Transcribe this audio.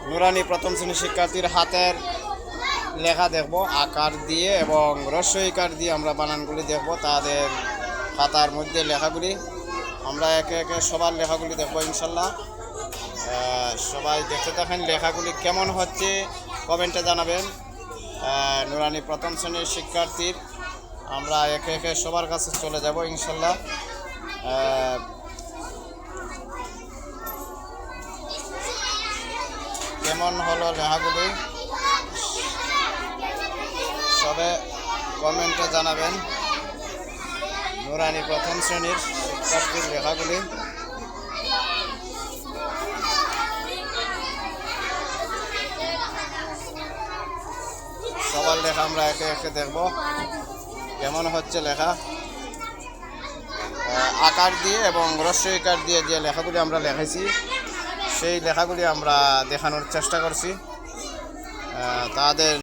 নুরানি প্রথম শ্রেণীর শিক্ষার্থীর হাতের লেখা দেখব আকার দিয়ে এবং রস্বইকার দিয়ে আমরা বানানগুলি দেখব। তাদের খাতার মধ্যে লেখাগুলি আমরা একে একে সবার লেখাগুলি দেখব ইনশাল্লাহ। সবাই দেখতে থাকেন লেখাগুলি কেমন হচ্ছে কমেন্টে জানাবেন। নুরানি প্রথম শ্রেণীর শিক্ষার্থীর আমরা একে একে সবার কাছে চলে যাব ইনশাল্লাহ। কেমন হলো লেখাগুলি সবে কমেন্টে জানাবেন। নুরানি প্রথম শ্রেণীর শিক্ষার্থীর লেখাগুলি সবার লেখা আমরা একে একে দেখব কেমন হচ্ছে লেখা। আকার দিয়ে এবং রস্বইকার দিয়ে যে লেখাগুলি আমরা লিখেছি সেই লেখাগুলি আমরা দেখানোর চেষ্টা করছি। তাদের